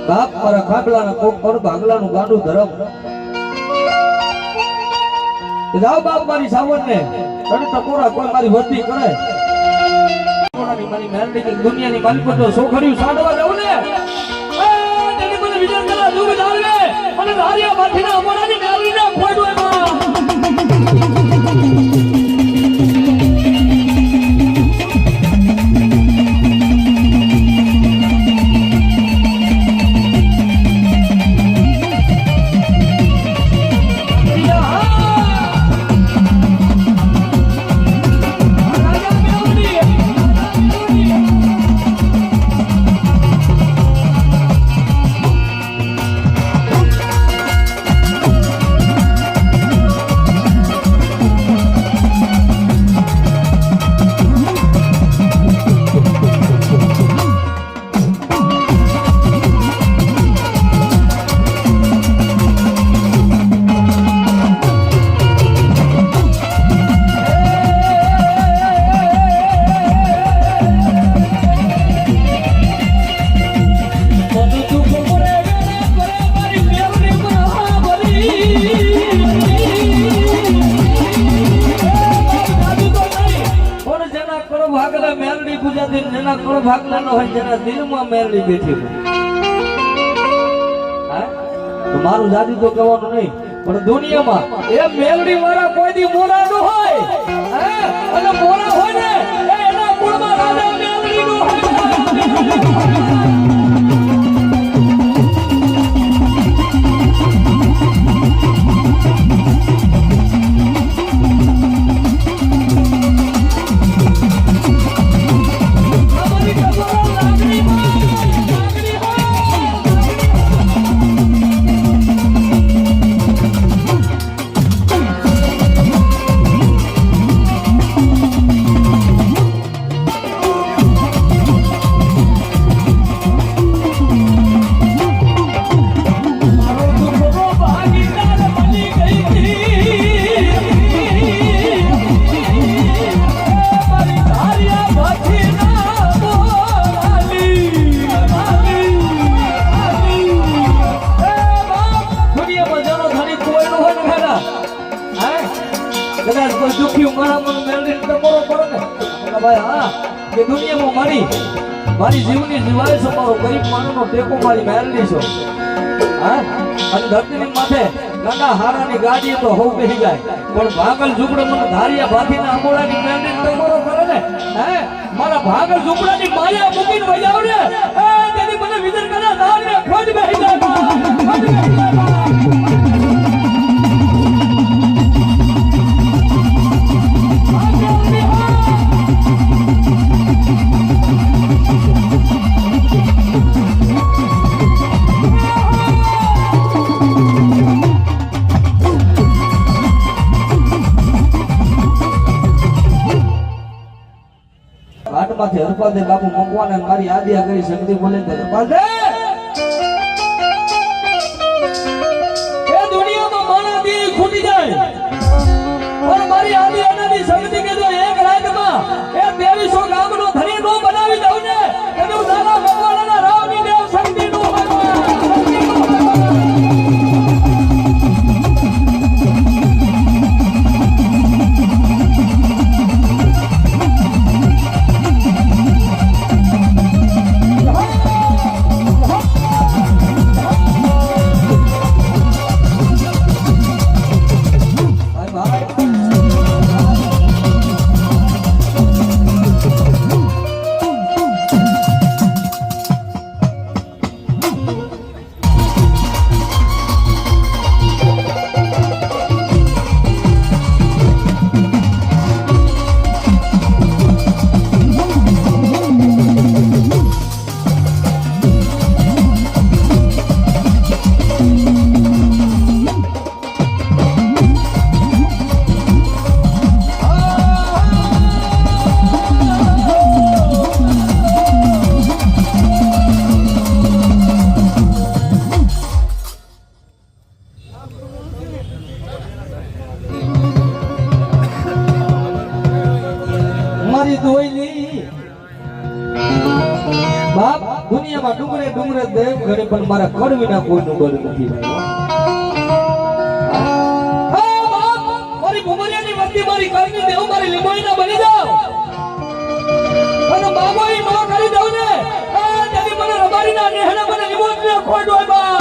બાપ મારા ખાબલાના કોક પર ભાગલાનું ગાંડું ધરમ જાવ બાપ મારી સાવરને તને ટકોરા કોઈ મારી વસ્તી કરે કોણાની મારી મેરડી કે દુનિયાની માલિકો તો સોખડ્યું સાડવા દઉં ને તેને મને વિચાર કરા દુગ જાવે અને ધારિયા માથીના અમોરાની મેરડીને ખોડું એમાં મેરડી બેઠી મારું જાદી તો કહેવાનું નહીં પણ દુનિયામાં એ મેરડી વાળા કોઈ દી મોરા નો હોય અને મોરા હોય ને એના કુળમાં રાજા મેરડી નો હોય મારી જીવની જીવાય છો મારો ગરીબ માનવનો ટેકો મારી મેરડી છો અને ધરતીની માથે ગાંડા હારાની ગાડી તો હોવ બેસી જાય પણ ભાગલ ઝૂંપડે મને ધારિયા ભાથીના અંબોડાની મેરડી ટકોરો કરે ને મારા ભાગલ ઝૂંપડાની માયા મૂકીને વજાવ ને તેની મને વિચાર કરે ધારને ખોજ બેસી જાય ઘાટમાંથી હરપાલ દે બાપુ મકવાને મારી આદિયા કરી શક્તિ બોલે તો હરપાલ દે એ દુનિયામાં મારા દી ખૂટી જાય પણ મારી આદિયાની શક્તિ કે જો એક રાતમાં એ 2300 ગામનો ધણી નો બનાવી દઉં ને એને હું દાદા ભગવાનના રાવની દેવ શક્તિ નો બાપ દુનિયામાં ડુંગરે ડુંગરે દેવ ઘરે પણ મારા કડ વિના કોઈનું બળ નથી મારી ભૂમરિયાની વસ્તી મારી કરની દેવ મારી લીંબોળીના બની જાવ અને બાબો ઈ નો કરી દઉં ને આ દેવી મને રબારીના નેહણા મને લીંબોળીને ખોટ હોય બા